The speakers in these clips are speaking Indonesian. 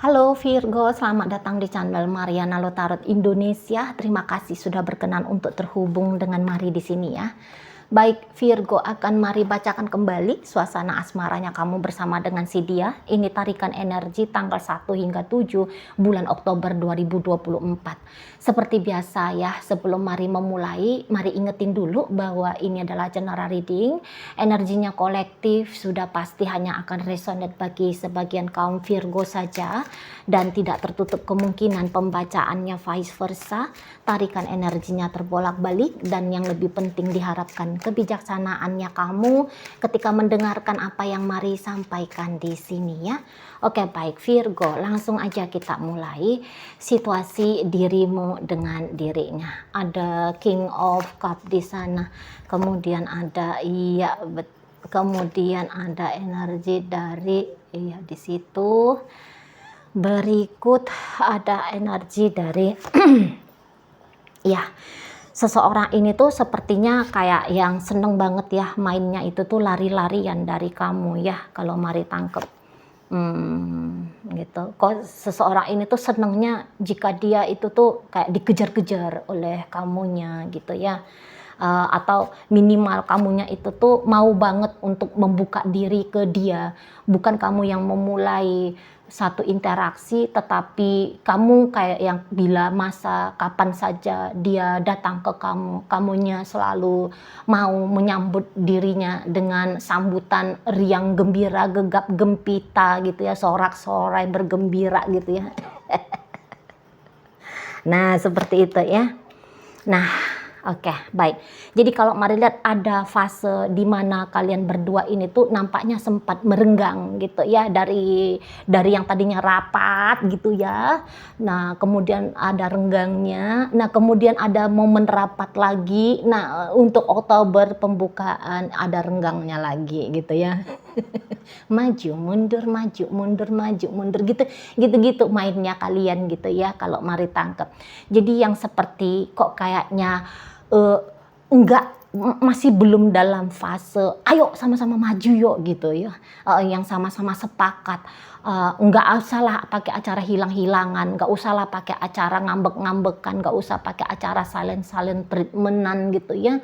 Halo Virgo, selamat datang di channel Mariana Lotarot Indonesia. Terima kasih sudah berkenan untuk terhubung dengan Mari di sini ya. Baik Virgo, akan Mari bacakan kembali suasana asmaranya kamu bersama dengan si dia. Ini tarikan energi tanggal 1 hingga 7 bulan Oktober 2024. Seperti biasa ya, sebelum Mari memulai, Mari ingetin dulu bahwa ini adalah general reading. Energinya kolektif, sudah pasti hanya akan resonate bagi sebagian kaum Virgo saja. Dan tidak tertutup kemungkinan pembacaannya vice versa. Tarikan energinya terbolak-balik dan yang lebih penting diharapkan kebijaksanaannya kamu ketika mendengarkan apa yang Mari sampaikan di sini ya. Oke, baik Virgo, langsung aja kita mulai situasi dirimu dengan dirinya. Ada King of Cup di sana, kemudian ada kemudian ada energi dari di situ. Berikut ada energi dari ya, seseorang ini tuh sepertinya kayak yang seneng banget ya mainnya itu tuh lari-larian dari kamu ya, kalau Mari tangkep. Gitu. Kok seseorang ini tuh senengnya jika dia itu tuh kayak dikejar-kejar oleh kamunya gitu ya. Atau minimal kamunya itu tuh mau banget untuk membuka diri ke dia, bukan kamu yang memulai satu interaksi, tetapi kamu kayak yang bila masa kapan saja dia datang ke kamu, kamunya selalu mau menyambut dirinya dengan sambutan riang gembira, gegap gempita gitu ya, sorak-sorai bergembira gitu ya. Nah seperti itu ya. Nah oke, baik. Jadi kalau Mari lihat ada fase di mana kalian berdua ini tuh nampaknya sempat merenggang gitu ya, dari yang tadinya rapat gitu ya. Nah, kemudian ada renggangnya. Nah, kemudian ada momen rapat lagi. Nah, untuk Oktober pembukaan ada renggangnya lagi gitu ya. Maju, mundur, maju, mundur, maju, mundur gitu mainnya kalian gitu ya kalau Mari tangkep. Jadi yang seperti kok kayaknya enggak, masih belum dalam fase ayo sama-sama maju yuk gitu ya, yang sama-sama sepakat. Enggak usahlah pakai acara hilang-hilangan, enggak usahlah pakai acara ngambek-ngambekan, enggak usah pakai acara silent treatmentan gitu ya.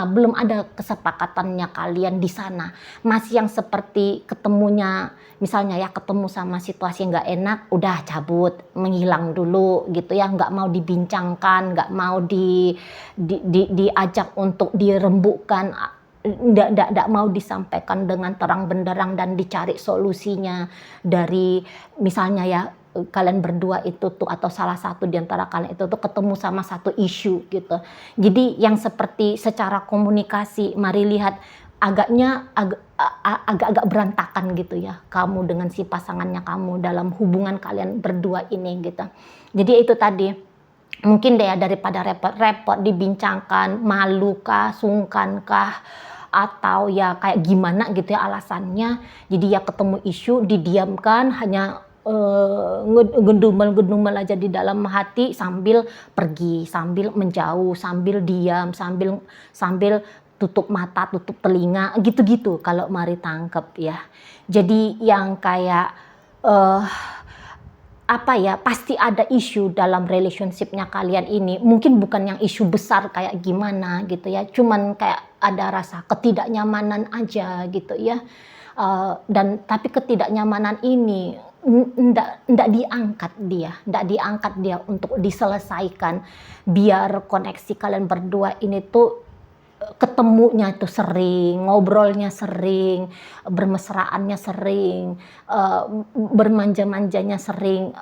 Belum ada kesepakatannya kalian di sana, masih yang seperti ketemunya misalnya ya, ketemu sama situasi yang nggak enak udah cabut, menghilang dulu gitu ya, nggak mau dibincangkan, nggak mau diajak untuk dirembukkan, nggak mau disampaikan dengan terang benderang dan dicari solusinya dari misalnya ya, kalian berdua itu tuh atau salah satu di antara kalian itu tuh ketemu sama satu isu gitu. Jadi yang seperti secara komunikasi Mari lihat agak-agak berantakan gitu ya, kamu dengan si pasangannya kamu dalam hubungan kalian berdua ini gitu. Jadi itu tadi, mungkin deh ya, daripada repot-repot dibincangkan, malu kah, sungkan kah, atau ya kayak gimana gitu ya alasannya, jadi ya ketemu isu didiamkan, hanya gendumel aja di dalam hati sambil pergi, sambil menjauh, sambil diam, sambil tutup mata, tutup telinga, gitu-gitu kalau Mari tangkep ya. Jadi yang kayak apa ya, pasti ada isu dalam relationshipnya kalian ini. Mungkin bukan yang isu besar kayak gimana gitu ya, cuman kayak ada rasa ketidaknyamanan aja gitu ya. Dan tapi ketidaknyamanan ini ndak diangkat dia untuk diselesaikan, biar koneksi kalian berdua ini tuh ketemunya itu sering, ngobrolnya sering, bermesraannya sering, bermanja-manjanya sering.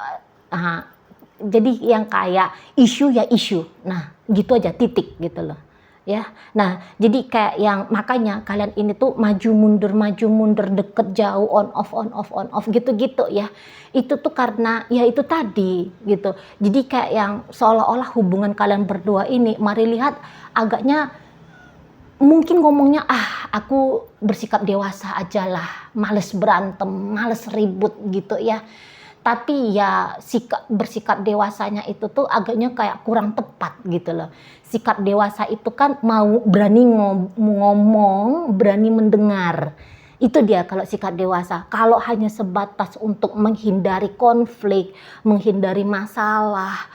Jadi yang kayak isu ya isu, nah gitu aja, titik gitu loh ya. Nah jadi kayak yang makanya kalian ini tuh maju mundur, deket jauh, on off gitu ya. Itu tuh karena ya itu tadi gitu. Jadi kayak yang seolah-olah hubungan kalian berdua ini Mari lihat agaknya mungkin ngomongnya aku bersikap dewasa aja lah, males berantem, males ribut gitu ya. Tapi ya bersikap dewasanya itu tuh agaknya kayak kurang tepat gitu loh. Sikap dewasa itu kan mau berani ngomong, berani mendengar Itu dia kalau sikap dewasa. Kalau hanya sebatas untuk menghindari konflik, menghindari masalah,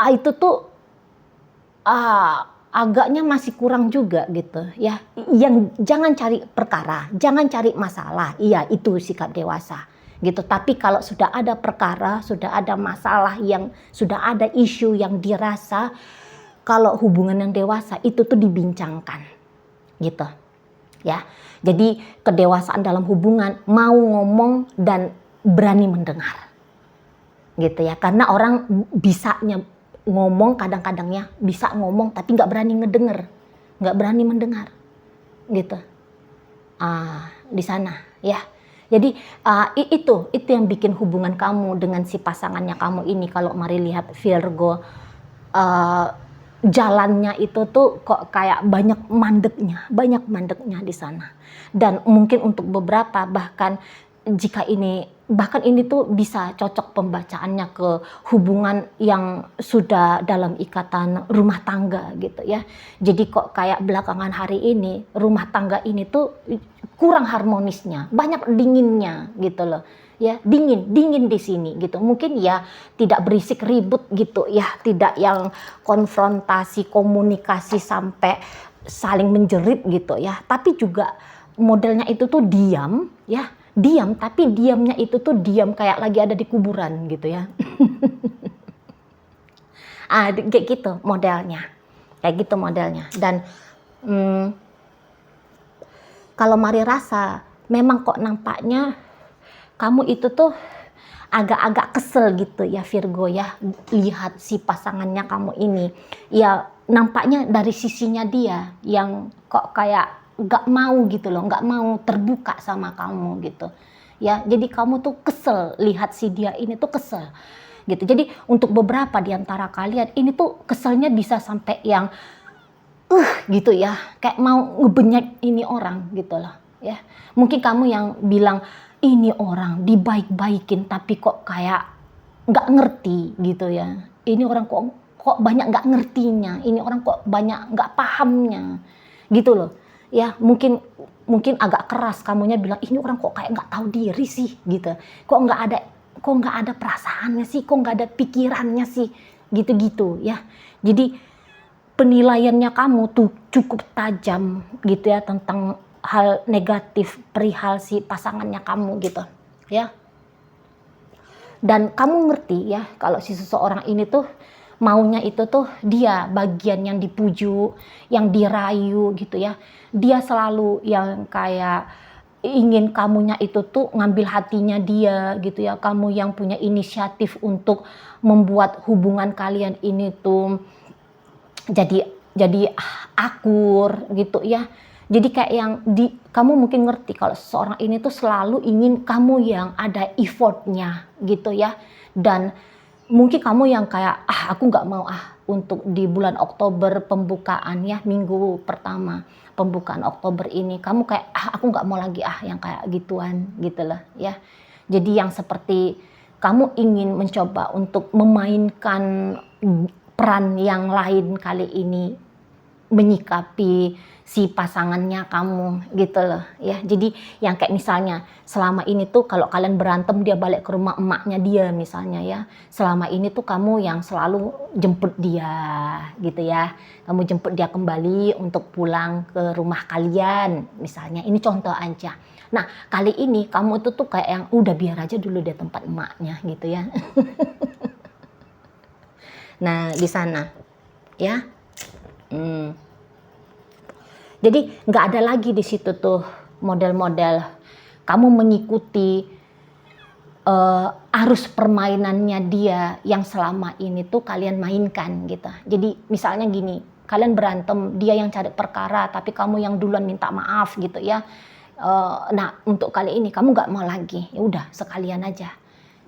itu tuh agaknya masih kurang juga gitu ya. Yang jangan cari perkara, jangan cari masalah. Iya, itu sikap dewasa gitu. Tapi kalau sudah ada perkara, sudah ada masalah, yang sudah ada isu yang dirasa, kalau hubungan yang dewasa itu tuh dibincangkan gitu ya. Jadi kedewasaan dalam hubungan mau ngomong dan berani mendengar gitu ya. Karena orang bisanya ngomong, kadang-kadangnya bisa ngomong tapi nggak berani ngedenger, nggak berani mendengar gitu. Di sana ya. Jadi itu yang bikin hubungan kamu dengan si pasangannya kamu ini, kalau mari lihat Virgo, jalannya itu tuh kok kayak banyak mandeknya di sana. Dan mungkin untuk beberapa bahkan ini tuh bisa cocok pembacaannya ke hubungan yang sudah dalam ikatan rumah tangga gitu ya. Jadi kok kayak belakangan hari ini rumah tangga ini tuh kurang harmonisnya, banyak dinginnya gitu loh. Ya, dingin di sini gitu. Mungkin ya tidak berisik ribut gitu ya, tidak yang konfrontasi, komunikasi sampai saling menjerit gitu ya. Tapi juga modelnya itu tuh diam ya, diam, tapi diamnya itu tuh diam kayak lagi ada di kuburan gitu ya. Kayak gitu modelnya. Dan kalau mari rasa, memang kok nampaknya kamu itu tuh agak-agak kesel gitu ya Virgo ya, lihat si pasangannya kamu ini. Ya nampaknya dari sisinya dia yang kok kayak gak mau gitu loh, gak mau terbuka sama kamu gitu. Ya, jadi kamu tuh kesel lihat si dia ini tuh kesel gitu. Jadi untuk beberapa di antara kalian ini tuh keselnya bisa sampai yang gitu ya, kayak mau ngebenyek ini orang gitu loh ya. Mungkin kamu yang bilang ini orang dibaik-baikin tapi kok kayak nggak ngerti gitu ya. Ini orang kok banyak nggak ngertinya. Ini orang kok banyak nggak pahamnya gitu loh. Ya mungkin agak keras kamunya bilang ini orang kok kayak nggak tahu diri sih gitu. Kok nggak ada perasaannya sih. Kok nggak ada pikirannya sih gitu-gitu ya. Jadi penilaiannya kamu tuh cukup tajam gitu ya tentang hal negatif perihal si pasangannya kamu gitu ya. Dan kamu ngerti ya kalau si seseorang ini tuh maunya itu tuh dia bagian yang dipuju, yang dirayu gitu ya. Dia selalu yang kayak ingin kamunya itu tuh ngambil hatinya dia gitu ya. Kamu yang punya inisiatif untuk membuat hubungan kalian ini tuh jadi akur gitu ya. Jadi kayak yang kamu mungkin ngerti kalau seseorang ini tuh selalu ingin kamu yang ada effortnya gitu ya. Dan mungkin kamu yang kayak aku nggak mau untuk di bulan Oktober pembukaan ya, minggu pertama pembukaan Oktober ini kamu kayak aku nggak mau lagi yang kayak gituan gitu loh ya. Jadi yang seperti kamu ingin mencoba untuk memainkan peran yang lain kali ini, menyikapi si pasangannya kamu gitu loh ya. Jadi yang kayak misalnya selama ini tuh kalau kalian berantem dia balik ke rumah emaknya dia misalnya ya, selama ini tuh kamu yang selalu jemput dia gitu ya, kamu jemput dia kembali untuk pulang ke rumah kalian misalnya. Ini contoh aja. Nah kali ini kamu tuh kayak yang udah biar aja dulu di tempat emaknya gitu ya. Nah di sana ya. Jadi nggak ada lagi di situ tuh model-model kamu mengikuti arus permainannya dia yang selama ini tuh kalian mainkan gitu. Jadi misalnya gini, kalian berantem, dia yang cari perkara tapi kamu yang duluan minta maaf gitu ya. Nah untuk kali ini kamu nggak mau lagi, ya udah sekalian aja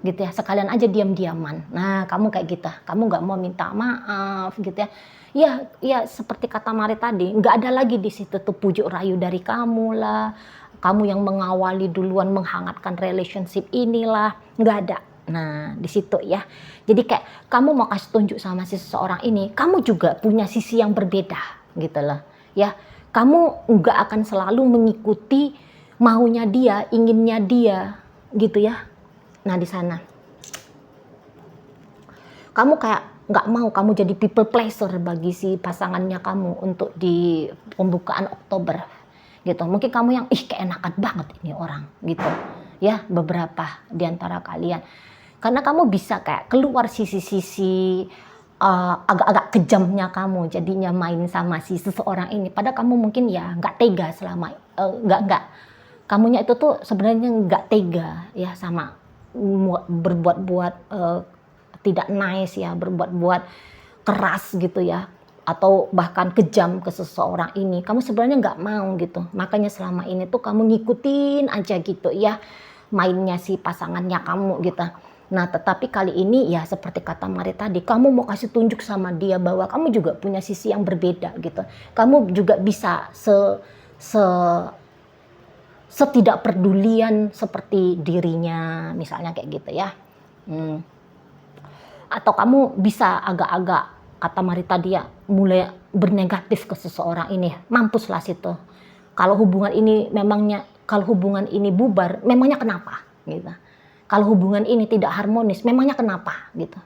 gitu ya, sekalian aja diam-diaman. Nah kamu kayak gitu, kamu nggak mau minta maaf gitu ya. Ya seperti kata Mari tadi, nggak ada lagi di situ tuh pujuk rayu dari kamu lah, kamu yang mengawali duluan menghangatkan relationship inilah, nggak ada. Nah di situ ya, jadi kayak kamu mau kasih tunjuk sama si seseorang ini, kamu juga punya sisi yang berbeda gitu loh ya. Kamu nggak akan selalu mengikuti maunya dia, inginnya dia, gitu ya. Nah di sana kamu kayak nggak mau kamu jadi people pleaser bagi si pasangannya kamu untuk di pembukaan Oktober gitu. Mungkin kamu yang keenakan banget ini orang gitu ya, beberapa di antara kalian, karena kamu bisa kayak keluar sisi-sisi agak-agak kejamnya kamu jadinya main sama si seseorang ini, padahal kamu mungkin ya nggak tega selama nggak kamunya itu tuh sebenarnya nggak tega ya sama berbuat-buat tidak nice ya, berbuat-buat keras gitu ya, atau bahkan kejam ke seseorang ini. Kamu sebenarnya nggak mau gitu. Makanya selama ini tuh kamu ngikutin aja gitu ya mainnya si pasangannya kamu gitu. Nah tetapi kali ini ya seperti kata Mari tadi, kamu mau kasih tunjuk sama dia bahwa kamu juga punya sisi yang berbeda gitu. Kamu juga bisa setidak pedulian seperti dirinya misalnya kayak gitu ya. Atau kamu bisa agak-agak kata Mari tadi ya mulai bernegatif ke seseorang ini, mampuslah situ. Kalau hubungan ini bubar, memangnya kenapa gitu. Kalau hubungan ini tidak harmonis, memangnya kenapa gitu.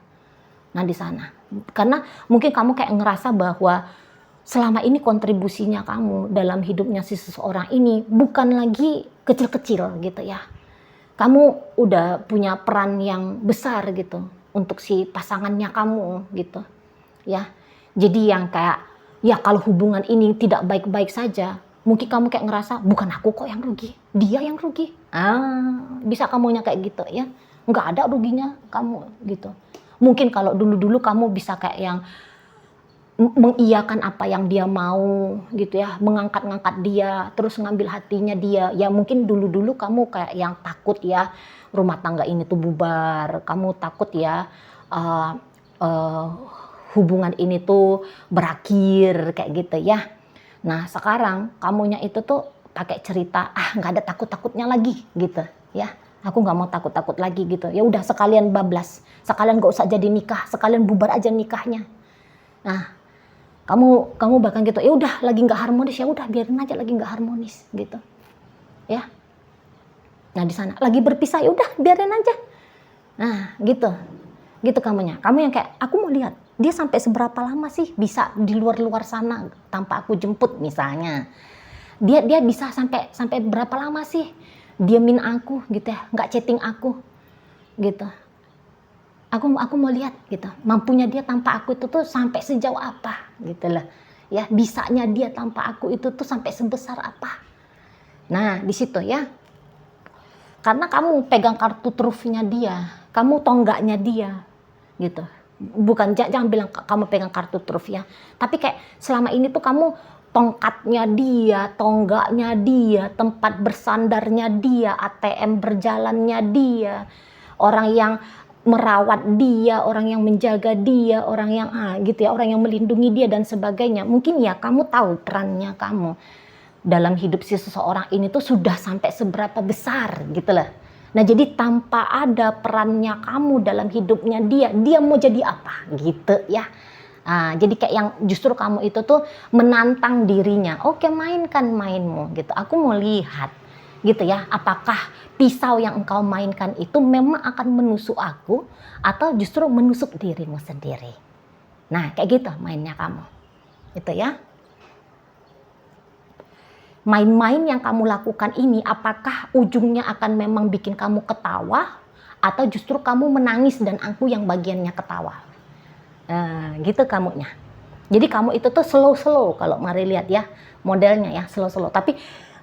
Nah di sana, karena mungkin kamu kayak ngerasa bahwa selama ini kontribusinya kamu dalam hidupnya si seseorang ini bukan lagi kecil-kecil gitu ya. Kamu udah punya peran yang besar gitu untuk si pasangannya kamu gitu ya. Jadi yang kayak ya kalau hubungan ini tidak baik-baik saja, mungkin kamu kayak ngerasa bukan aku kok yang rugi, dia yang rugi. Bisa kamunya kayak gitu ya, nggak ada ruginya kamu gitu. Mungkin kalau dulu-dulu kamu bisa kayak yang mengiyakan apa yang dia mau gitu ya, mengangkat-ngangkat dia, terus ngambil hatinya dia. Ya mungkin dulu-dulu kamu kayak yang takut ya rumah tangga ini tuh bubar, kamu takut ya hubungan ini tuh berakhir kayak gitu ya. Nah sekarang kamunya itu tuh pakai cerita nggak ada takut-takutnya lagi gitu ya. Aku nggak mau takut-takut lagi gitu. Ya udah sekalian bablas, sekalian gak usah jadi nikah, sekalian bubar aja nikahnya. Nah kamu bahkan gitu, ya udah lagi nggak harmonis, ya udah biarin aja lagi nggak harmonis gitu ya. Nah di sana lagi berpisah, ya udah biarin aja. Nah gitu kamunya, kamu yang kayak aku mau lihat dia sampai seberapa lama sih bisa di luar sana tanpa aku jemput misalnya. Dia bisa sampai berapa lama sih diamin aku gitu ya, nggak chatting aku gitu. Aku mau lihat gitu, mampunya dia tanpa aku itu tuh sampai sejauh apa gitu loh ya, bisanya dia tanpa aku itu tuh sampai sebesar apa. Nah di situ ya, karena kamu pegang kartu trufnya dia, kamu tonggaknya dia gitu. Bukan, jangan bilang kamu pegang kartu truf ya, tapi kayak selama ini tuh kamu tongkatnya dia, tonggaknya dia, tempat bersandarnya dia, ATM berjalannya dia, orang yang merawat dia, orang yang menjaga dia, orang yang gitu ya, orang yang melindungi dia dan sebagainya. Mungkin ya kamu tahu perannya kamu dalam hidup si seseorang ini tuh sudah sampai seberapa besar gitu loh. Nah jadi tanpa ada perannya kamu dalam hidupnya dia mau jadi apa gitu ya. Jadi kayak yang justru kamu itu tuh menantang dirinya. Oke, mainkan mainmu gitu. Aku mau lihat gitu ya, apakah pisau yang engkau mainkan itu memang akan menusuk aku atau justru menusuk dirimu sendiri. Nah kayak gitu mainnya kamu itu ya. Main-main yang kamu lakukan ini apakah ujungnya akan memang bikin kamu ketawa atau justru kamu menangis dan aku yang bagiannya ketawa. Gitu kamunya. Jadi kamu itu tuh slow kalau Mari lihat ya modelnya ya, slow. Tapi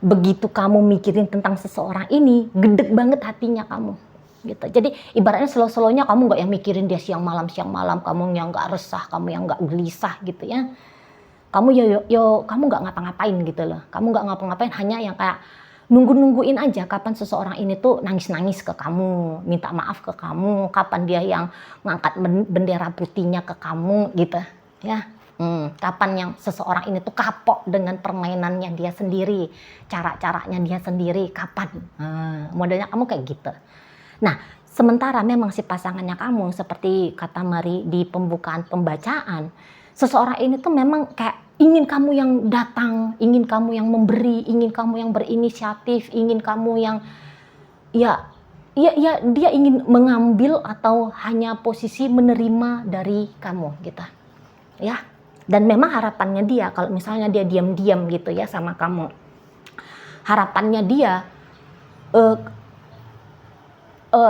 begitu kamu mikirin tentang seseorang ini, gedeg banget hatinya kamu gitu. Jadi ibaratnya slow-nya kamu nggak yang mikirin dia siang malam, kamu yang nggak resah, kamu yang nggak gelisah gitu ya. Kamu kamu nggak ngapa-ngapain gitu loh. Kamu nggak ngapa-ngapain, hanya yang kayak nungguin aja kapan seseorang ini tuh nangis ke kamu, minta maaf ke kamu, kapan dia yang ngangkat bendera putihnya ke kamu gitu ya. Kapan yang seseorang ini tuh kapok dengan permainannya dia sendiri, cara-caranya dia sendiri, kapan. Modelnya kamu kayak gitu. Nah, sementara memang si pasangannya kamu seperti kata Mari di pembukaan pembacaan, seseorang ini tuh memang kayak ingin kamu yang datang, ingin kamu yang memberi, ingin kamu yang berinisiatif, ingin kamu yang ya dia ingin mengambil atau hanya posisi menerima dari kamu gitu ya. Dan memang harapannya dia kalau misalnya dia diam-diam gitu ya sama kamu, harapannya dia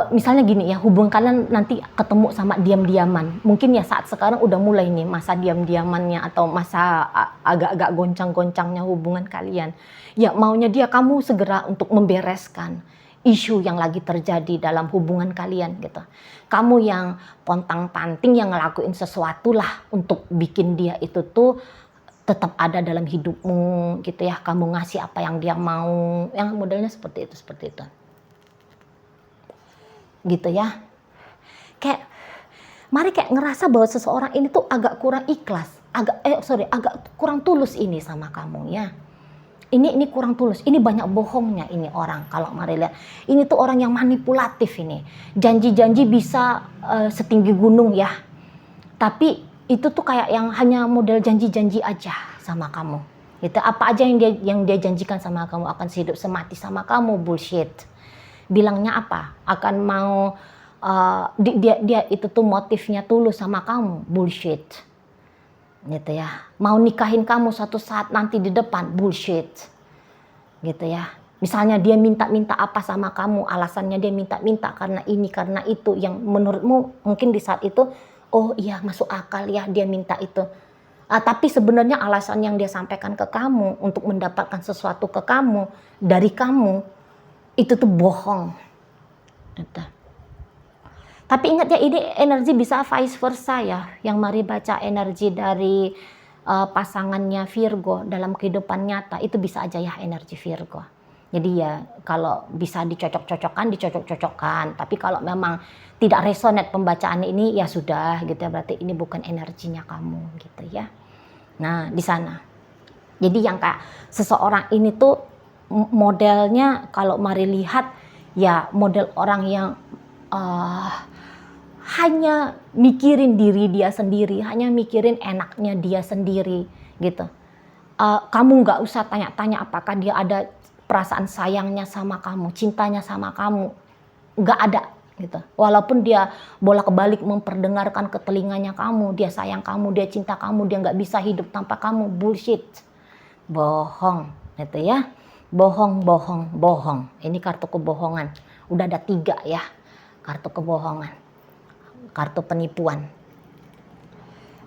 misalnya gini ya, hubungan kalian nanti ketemu sama diam-diaman. Mungkin ya saat sekarang udah mulai nih masa diam-diamannya atau masa agak-agak goncang-goncangnya hubungan kalian. Ya maunya dia kamu segera untuk membereskan isu yang lagi terjadi dalam hubungan kalian gitu. Kamu yang pontang-panting yang ngelakuin sesuatu lah untuk bikin dia itu tuh tetap ada dalam hidupmu gitu ya. Kamu ngasih apa yang dia mau, yang modelnya seperti itu gitu ya. Kayak mari kayak ngerasa bahwa seseorang ini tuh agak kurang ikhlas, agak kurang tulus ini sama kamu ya. Ini kurang tulus, ini banyak bohongnya ini orang. Kalau mari lihat, ini tuh orang yang manipulatif ini. Janji-janji bisa setinggi gunung ya. Tapi itu tuh kayak yang hanya model janji-janji aja sama kamu. Gitu. Apa aja yang dia janjikan sama kamu, akan hidup semati sama kamu, bullshit. Bilangnya apa? Akan mau dia itu tuh motifnya tulus sama kamu, bullshit. Gitu ya. Mau nikahin kamu suatu saat nanti di depan, bullshit. Gitu ya. Misalnya dia minta-minta apa sama kamu, alasannya dia minta-minta karena ini, karena itu, yang menurutmu mungkin di saat itu, oh iya masuk akal ya dia minta itu. Tapi sebenarnya alasan yang dia sampaikan ke kamu untuk mendapatkan sesuatu ke kamu, dari kamu, itu tuh bohong. Gitu. Tapi ingat ya, ini energi bisa vice versa ya. Yang mari baca energi dari pasangannya Virgo dalam kehidupan nyata, itu bisa aja ya energi Virgo. Jadi ya kalau bisa dicocok-cocokkan. Tapi kalau memang tidak resonate pembacaan ini ya sudah gitu ya, berarti ini bukan energinya kamu gitu ya. Nah di sana. Jadi yang kayak seseorang ini tuh modelnya kalau mari lihat ya model orang yang hanya mikirin diri dia sendiri, hanya mikirin enaknya dia sendiri gitu. Kamu nggak usah tanya-tanya apakah dia ada perasaan sayangnya sama kamu, cintanya sama kamu, nggak ada gitu. Walaupun dia bolak-balik memperdengarkan ke telinganya kamu, dia sayang kamu, dia cinta kamu, dia nggak bisa hidup tanpa kamu, bullshit, bohong gitu ya, bohong. Ini kartu kebohongan, udah ada 3 ya, kartu kebohongan. Kartu penipuan.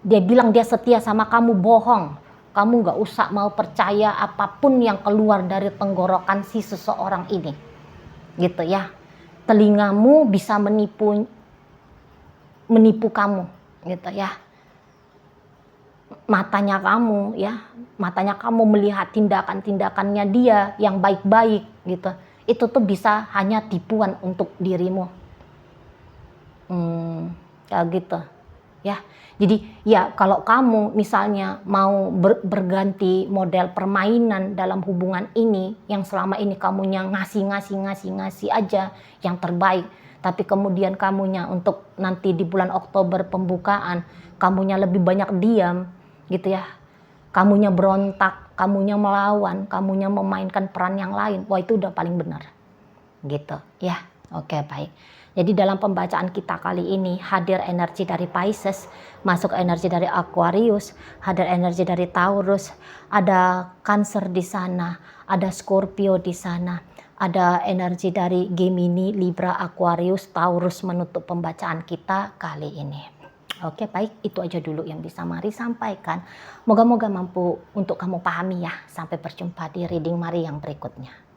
Dia bilang dia setia sama kamu, bohong. Kamu gak usah mau percaya apapun yang keluar dari tenggorokan si seseorang ini. Gitu ya. Telingamu bisa menipu kamu. Gitu ya. Matanya kamu melihat tindakan-tindakannya dia yang baik-baik gitu. Itu tuh bisa hanya tipuan untuk dirimu. Kayak gitu ya. Jadi ya kalau kamu misalnya mau berganti model permainan dalam hubungan ini, yang selama ini kamunya ngasih aja yang terbaik, tapi kemudian kamunya untuk nanti di bulan Oktober pembukaan kamunya lebih banyak diam gitu ya, kamunya berontak, kamunya melawan, kamunya memainkan peran yang lain, wah itu udah paling benar gitu ya. Oke, baik. Jadi dalam pembacaan kita kali ini hadir energi dari Pisces, masuk energi dari Aquarius, hadir energi dari Taurus, ada Cancer di sana, ada Scorpio di sana, ada energi dari Gemini, Libra, Aquarius, Taurus menutup pembacaan kita kali ini. Oke, baik, itu aja dulu yang bisa Mari sampaikan. Moga-moga mampu untuk kamu pahami ya. Sampai berjumpa di reading Mari yang berikutnya.